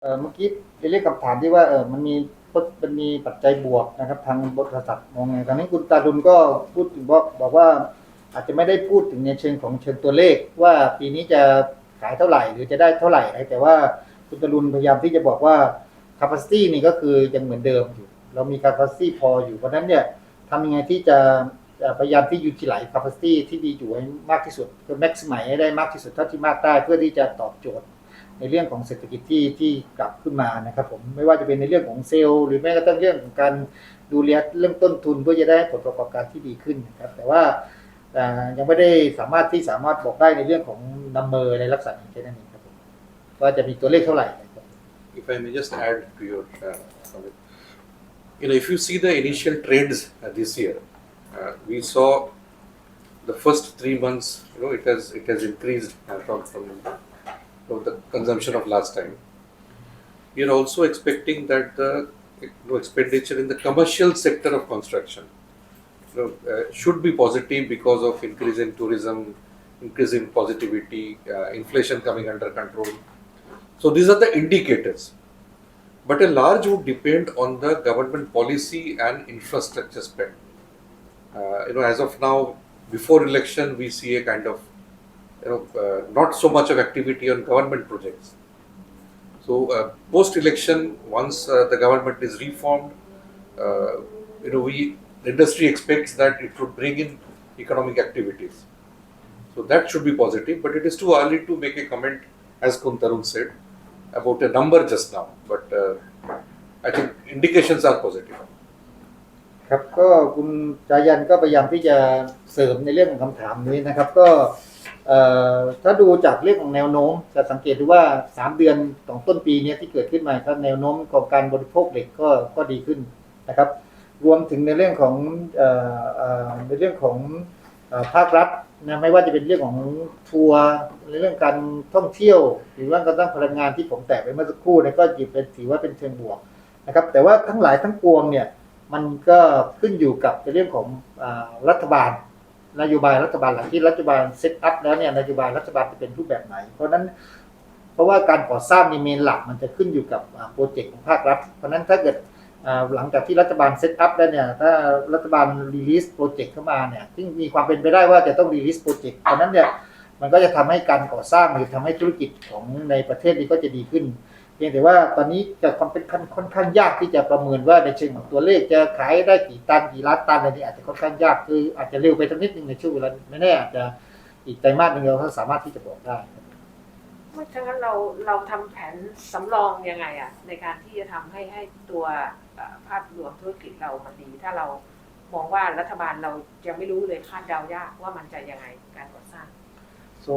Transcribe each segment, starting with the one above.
เมื่อกี้เรื่องคำถามที่ว่ามันมีปัจจัยบวกนะครับทางบริษัทมองไงตอนนี้คุณตาดุลก็พูดถึงบอกว่าอาจจะไม่ได้พูดถึงในเชิงตัวเลขว่าปีนี้จะขายเท่าไหร่หรือจะได้เท่าไหร่แต่ว่าคุณตาดุลพยายามที่จะบอกว่า capacity นี่ก็คือยังเหมือนเดิมอยู่เรามี capacity พออยู่เพราะนั้นเนี่ยทำยังไงที่จะพยายามที่ utilize capacity ที่ดีอยู่ให้มากที่สุดคือ maximize ให้ได้มากที่สุดเท่าที่มากได้เพื่อที่จะตอบโจทย์ในเรื่องของเศรษฐกิจที่กลับขึ้นมานะครับผมไม่ว่าจะเป็นในเรื่องของเซลล์หรือแม้กระทั่งเรื่องของการดูแลเรื่องต้นทุนเพื่อจะได้ผลประกอบการที่ดีขึ้นนะครับแต่ว่ายังไม่ได้สามารถบอกได้ในเรื่องของนัมเบอร์ในลักษณะนี้แค่นั้นเองครับผมว่าจะมีตัวเลขเท่าไหร่ If I may just add to your comment, if you see the initial trends this year, we saw the first 3 months, it has increased from the consumption of last time. We are also expecting that the expenditure in the commercial sector of construction should be positive because of increase in tourism, increase in positivity, inflation coming under control. So these are the indicators. But a large would depend on the government policy and infrastructure spend. As of now, before election, we see a kind of, not so much of activity on government projects. So post-election, once the government is reformed, the industry expects that it would bring in economic activities. So that should be positive, but it is too early to make a comment, as Kuntarun said, about a number just now. But I think indications are positive. ครับก็คุณจายันก็พยายามที่จะเสริมในเรื่องของคำถามนี้นะครับก็ถ้าดูจากเรื่องของแนวโน้มจะสังเกตดูว่า3เดือนของต้นปีนี้ที่เกิดขึ้นมาครับแนวโน้มของการบริโภคเหล็กก็ดีขึ้นนะครับรวมถึงในเรื่องของภาครัฐนะไม่ว่าจะเป็นเรื่องของทัวร์ในเรื่องการท่องเที่ยวหรือว่าการตั้งพลังงานที่ผมแตะไปเมื่อสักครู่เนี่ยก็ถือว่าเป็นเชิงบวกนะครับแต่ว่าทั้งหลายทั้งปวงเนี่ยมันก็ขึ้นอยู่กับในเรื่องของรัฐบาลนโยบายรัฐบาลหลังที่รัฐบาลเซตอัพแล้วเนี่ยนโยบายรัฐบาลจะเป็นรูปแบบไหนเพราะว่าการก่อสร้างในเมนหลักมันจะขึ้นอยู่กับโปรเจกต์ของภาครัฐเพราะนั้นถ้าเกิดหลังจากที่รัฐบาลเซตอัพแล้วเนี่ยถ้ารัฐบาลรีลีสโปรเจกต์เข้ามาเนี่ยซึ่งมีความเป็นไปได้ว่าจะต้องรีลีสโปรเจกต์เพราะนั้นเนี่ยมันก็จะทำให้การก่อสร้างหรือทำให้ธุรกิจของในประเทศนี้ก็จะดีขึ้นเพียงแต่ว่าตอนนี้จะค่อนข้างยากที่จะประเมินว่าในเชิงของตัวเลขจะขายได้กี่ตันกี่ล้านตันอะไรนี่อาจจะค่อนข้างยากคืออาจจะเร็วไปสักนิดนึงในช่วงเวลาไม่แน่อาจจะอีกไตรมาสนึงเราสามารถที่จะบอกได้ไม่ฉะนั้นเราทำแผนสำรองยังไงในการที่จะทำให้ตัวภาพรวมธุรกิจเรามันดีถ้าเรามองว่ารัฐบาลเรายังไม่รู้เลยคาดเดายากว่ามันจะยังไงการก่อสร้าง So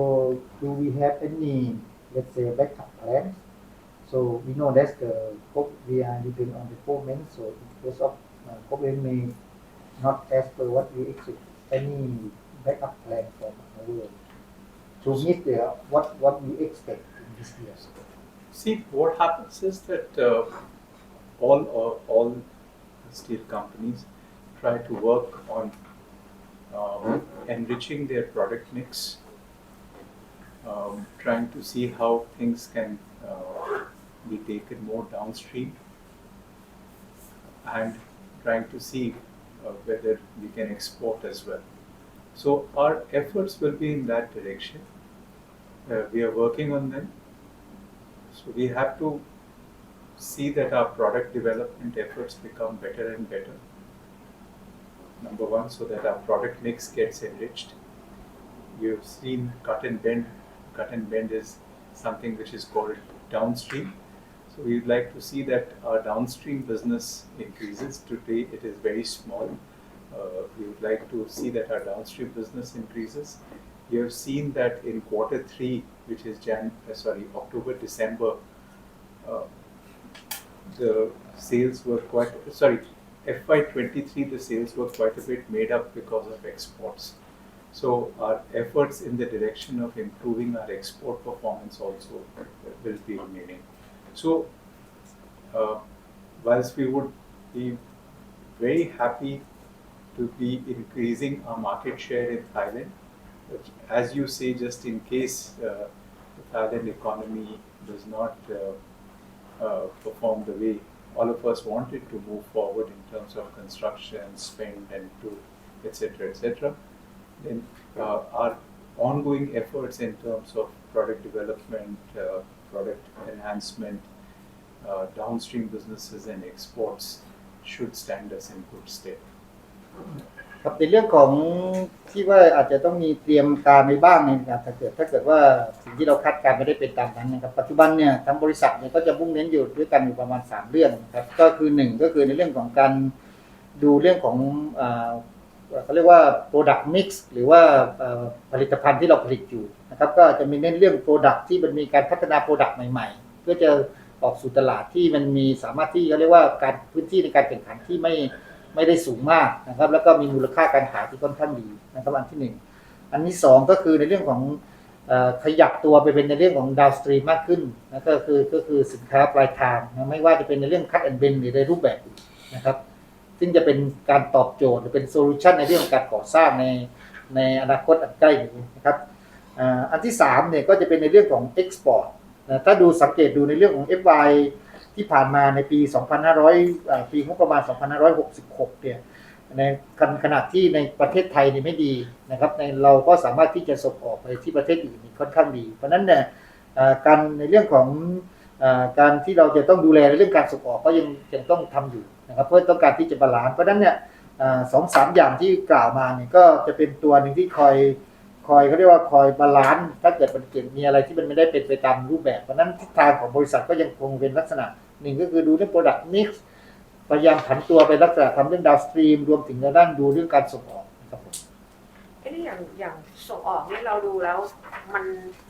do we have any let's say backup plan so we know that we are depending on the government so in case of government may not as per what we expect any backup plan from our to meet what we expect in this year. See, what happens is that all steel companies try to work on enriching their product mix, trying to see how things can be taken more downstream, and trying to see whether we can export as well. So our efforts will be in that direction. We are working on them. So we have to see that our product development efforts become better and better. Number one, so that our product mix gets enriched. You've seen cut and bend. Cut and bend is something which is called downstream. So we'd like to see that our downstream business increases. Today it is very small. We would like to see that our downstream business increases. You have seen that in quarter 3, which is October, December, the sales were FY23, the sales were quite a bit made up because of exports. So our efforts in the direction of improving our export performance also will be remaining. So whilst we would be very happy to be increasing our market share in Thailand, but as you say, just in case the Thailand economy does not performed the way all of us wanted to move forward in terms of construction, spend and do, etc., then our ongoing efforts in terms of product development, product enhancement, downstream businesses and exports should stand us in good stead. ครับในเรื่องของที่ว่าอาจจะต้องมีเตรียมการไปบ้างเนี่ยนะครับถ้าเกิดว่าสิ่งที่เราคาดการณ์ไม่ได้เป็นตามนั้นนะครับปัจจุบันเนี่ยทั้งบริษัทเนี่ยก็จะมุ่งเน้นอยู่ด้วยกันอยู่ประมาณ3เรื่องนะครับก็คือ1ก็คือในเรื่องของการดูเรื่องของเขาเรียกว่า product mix หรือว่าผลิตภัณฑ์ที่เราผลิตอยู่นะครับก็จะมีเน้นเรื่อง product ที่มันมีการพัฒนา product ใหม่ๆเพื่อจะออกสู่ตลาดที่มันมีสามารถที่เขาเรียกว่าการพื้นที่ในการแข่งขันที่ไม่ได้สูงมากนะครับแล้วก็มีมูลค่าการขายที่ค่อนข้างดีนะครับอันที่1อันที่2ก็คือในเรื่องของขยับตัวไปเป็นในเรื่องของ downstream มากขึ้นนะก็คือสินค้าปลายทางนะไม่ว่าจะเป็นในเรื่อง cut and bend หรือในรูปแบบนะครับซึ่งจะเป็นการตอบโจทย์หรือเป็นโซลูชันในเรื่องของการก่อสร้างในอนาคตอันใกล้นี้นะครับอันที่3เนี่ยก็จะเป็นในเรื่องของ export ถ้าดูสังเกตดูในเรื่องของ FY ที่ผ่านมาในปีปีงบประมาณ 2566 เนี่ยในขณะที่ในประเทศไทยนี่ไม่ดีนะครับเราก็สามารถที่จะส่งออกไปที่ประเทศอื่นนี่ค่อนข้างดีเพราะนั้นเนี่ยการในเรื่องของการที่เราจะต้องดูแลในเรื่องการส่งออกก็ยังต้องทำอยู่นะครับเพื่อต้องการที่จะบาลานซ์เพราะนั้นเนี่ย2-3 อย่างที่กล่าวมาเนี่ยก็จะเป็นตัวหนึ่งที่คอยเขาเรียกว่าคอยบาลานซ์ถ้าเกิดมันมีอะไรที่มันไม่ได้เป็นไปตามรูปแบบเพราะนั้นทิศทางของบริษัทก็ยังคงเป็นลักษณะหนึ่งก็คือดูเรื่อง product mix พยายามผันตัวไปลักษณะทำเรื่อง downstream รวมถึงในด้านดูเรื่องการส่งออกนะครับผมนี่อย่างส่งออกนี่เราดูแล้วมัน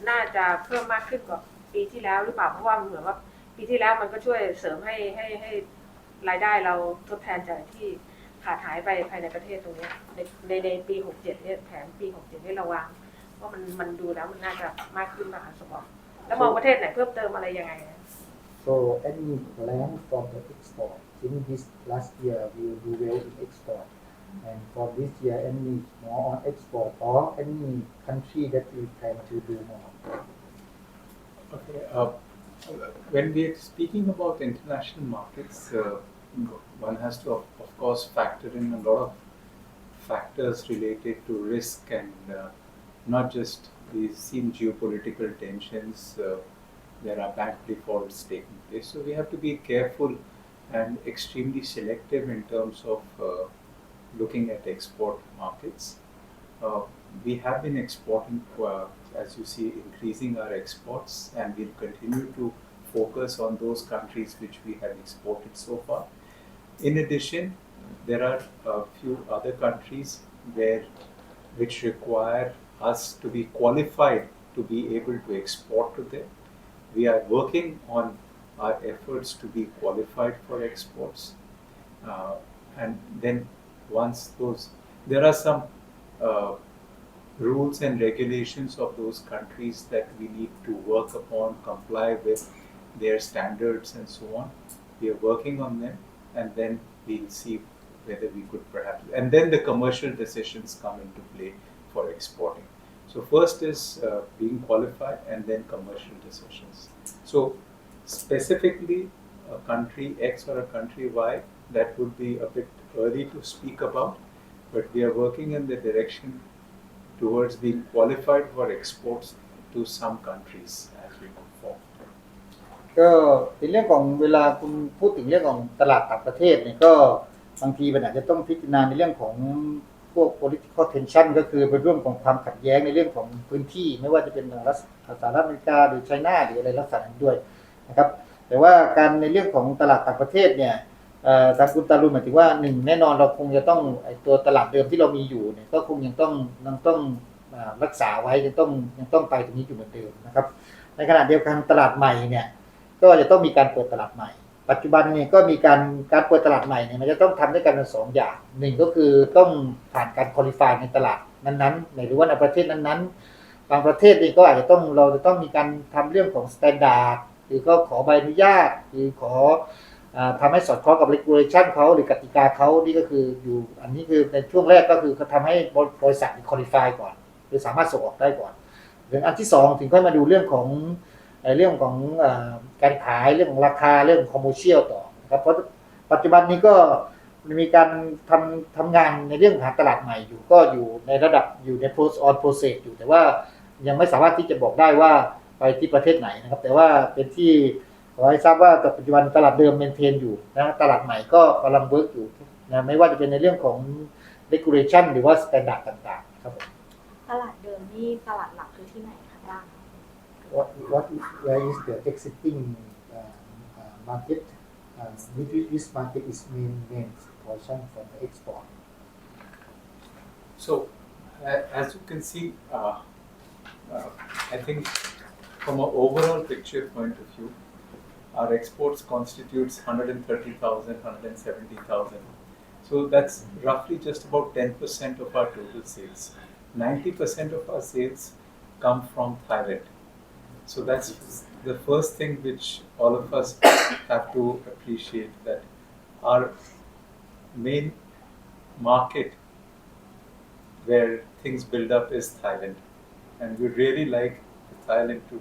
น่าจะเพิ่มมากขึ้นกว่าปีที่แล้วหรือเปล่าเพราะว่าเหมือนว่าปีที่แล้วมันก็ช่วยเสริมให้รายได้เราทดแทนจากที่ขาดหายไปภายในประเทศตรงนี้ในปี67เนี่ยแผนปี67นี่เราวางว่ามันดูแล้วมันน่าจะมากขึ้นมากส่งออกแล้วมองประเทศไหนเพิ่มเติมอะไรยังไงSo any plan for the export? Since this last year we do well in export, and for this year any more on export or any country that we plan to do more? Okay. When we are speaking about international markets, one has to, of course, factor in a lot of factors related to risk and not just we've seen geopolitical tensions. There are bank defaults taking place. So we have to be careful and extremely selective in terms of looking at export markets. We have been exporting, as you see, increasing our exports, and we'll continue to focus on those countries which we have exported so far. In addition, there are a few other countries which require us to be qualified to be able to export to them. We are working on our efforts to be qualified for exports, and then once there are some rules and regulations of those countries that we need to work upon, comply with their standards and so on. We are working on them, and then we'll see whether we could perhaps, and then the commercial decisions come into play for exporting. So first is being qualified, and then commercial decisions. So specifically a country X or a country Y, that would be a bit early to speak about, but we are working in the direction towards being qualified for exports to some countries as we move forward. ก็ในเรื่องของเวลาคุณพูดถึงเรื่องของตลาดต่างประเทศเนี่ยก็บางทีมันอาจจะต้องพิจารณาในเรื่องของพวก political tension ก็คือเป็นเรื่องของความขัดแย้งในเรื่องของพื้นที่ไม่ว่าจะเป็นสหรัฐอเมริกาหรือไชน่าหรืออะไรลักษณะนั้นด้วยนะครับแต่ว่าการในเรื่องของตลาดต่างประเทศเนี่ยทางคุณตาลุนหมายถึงว่า1แน่นอนเราคงจะต้องตัวตลาดเดิมที่เรามีอยู่เนี่ยก็คงยังต้องรักษาไว้ยังต้องไปตรงนี้อยู่เหมือนเดิมนะครับในขณะเดียวกันตลาดใหม่เนี่ยก็จะต้องมีการเปิดตลาดใหม่ปัจจุบันเนี่ยก็มีการเปิดตลาดใหม่เนี่ยมันจะต้องทำด้วยกัน2อย่าง1ก็คือต้องผ่านการควอลิฟายในตลาดนั้นๆหรือว่าในประเทศนั้นๆบางประเทศนี่ก็อาจจะเราจะต้องมีการทำเรื่องของสแตนดาร์ดหรือก็ขอใบอนุญาตหรือขอทำให้สอดคล้องกับ regulation เขาหรือกติกาเขานี่ก็คืออยู่อันนี้คือในช่วงแรกก็คือเขาทำให้บริษัทควอลิฟายก่อนหรือสามารถส่งออกได้ก่อนหรืออันที่2ถึงค่อยมาดูเรื่องของ ในเรื่องของการขายเรื่องของราคาเรื่องคอมเมอร์เชียลต่อนะครับเพราะปัจจุบันนี้ก็มีการทำงานในเรื่องหาตลาดใหม่อยู่ก็อยู่ในระดับอยู่ใน process อยู่แต่ว่ายังไม่สามารถที่จะบอกได้ว่าไปที่ประเทศไหนนะครับแต่ว่าเป็นที่ขอให้ทราบว่าปัจจุบันตลาดเดิมเมนเทนอยู่นะตลาดใหม่ก็กำลังเวิร์กอยู่นะไม่ว่าจะเป็นในเรื่องของ regulation หรือว่า standard ต่างๆครับผม ตลาดเดิมนี่ตลาดหลักคือที่ไหนคะบ้าง where is the existing market which market is main portion for the export So, as you can see, I think from an overall picture point of view, our exports constitutes 130,000, 170,000. So that's roughly just about 10% of our total sales. 90% of our sales come from Thailand. So that's the first thing which all of us have to appreciate, that our main market where things build up is Thailand, and we'd really like Thailand to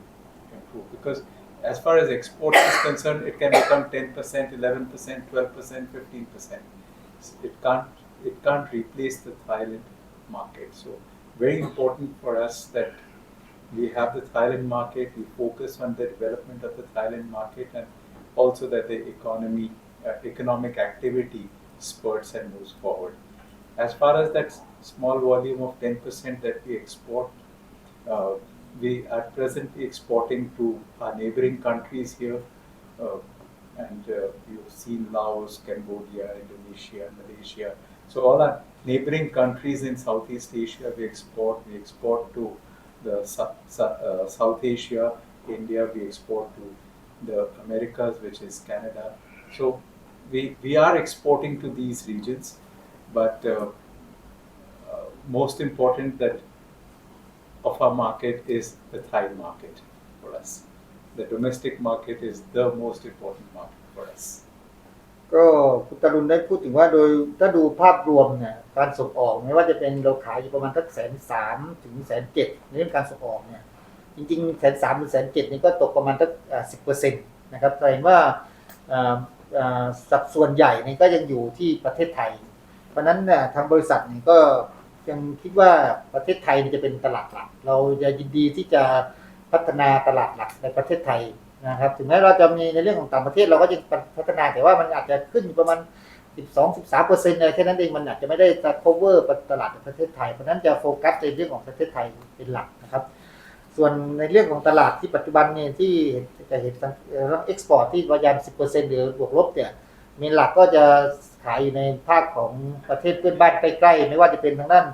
improve, because as far as export is concerned, it can become 10%, 11%, 12%, 15%. It can't replace the Thailand market. So very important for us that we have the Thailand market, we focus on the development of the Thailand market, and also that the economic activity spurts and moves forward. As far as that small volume of 10% that we export, we are presently exporting to our neighboring countries here, and you've seen Laos, Cambodia, Indonesia, Malaysia. So all our neighboring countries in Southeast Asia we export to the South Asia, India, we export to the Americas, which is Canada. So we are exporting to these regions, but most important that of our market is the Thai market for us. The domestic market is the most important market for us. ก็คุณตารุณได้พูดถึงว่าโดยถ้าดูภาพรวมเนี่ยการส่งออกไม่ว่าจะเป็นเราขายอยู่ประมาณสัก130,000 ถึง 170,000ในเรื่องการส่งออกเนี่ยจริงๆ130,000 ถึง 170,000นี่ก็ตกประมาณสัก10%นะครับจะเห็นว่าสัดส่วนใหญ่นี่ก็ยังอยู่ที่ประเทศไทยเพราะนั้นเนี่ยทางบริษัทนี่ก็ยังคิดว่าประเทศไทยจะเป็นตลาดหลักเราจะยินดีที่จะพัฒนาตลาดหลักในประเทศไทยนะครับถึงแม้เราจะมีในเรื่องของต่างประเทศเราก็จะพัฒนาแต่ว่ามันอาจจะขึ้นประมาณ 12-13% อะไรแค่นั้นเองมันอาจจะไม่ได้จะ cover ตลาดในประเทศไทยเพราะนั้นจะโฟกัสในเรื่องของประเทศไทยเป็นหลักนะครับส่วนในเรื่องของตลาดที่ปัจจุบันเนี่ยที่จะเห็นเอ็กซ์พอร์ตที่ประมาณ 10% หรือบวกลบเนี่ยมีหลักก็จะขายอยู่ในภาคของประเทศเพื่อนบ้านใกล้ๆไม่ว่าจะเป็นทางด้าน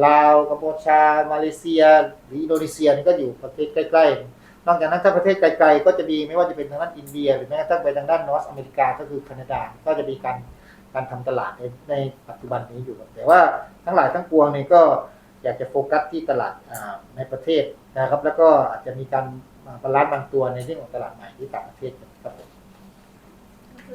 ลาวกัมพูชามาเลเซียหรืออินโดนีเซียนี่ก็อยู่ประเทศใกล้ๆนอกจากนั้นถ้าประเทศไกลๆก็จะมีไม่ว่าจะเป็นทางด้านอินเดียหรือแม้กระทั่งไปทางด้านนอร์ทอเมริกาก็คือแคนาดาก็จะมีการทำตลาดในปัจจุบันนี้อยู่แต่ว่าทั้งหลายทั้งปวงนี่ก็อยากจะโฟกัสที่ตลาดในประเทศนะครับแล้วก็อาจจะมีการบาลานซ์บางตัวในเรื่องของตลาดใหม่ที่ต่างประเทศครับ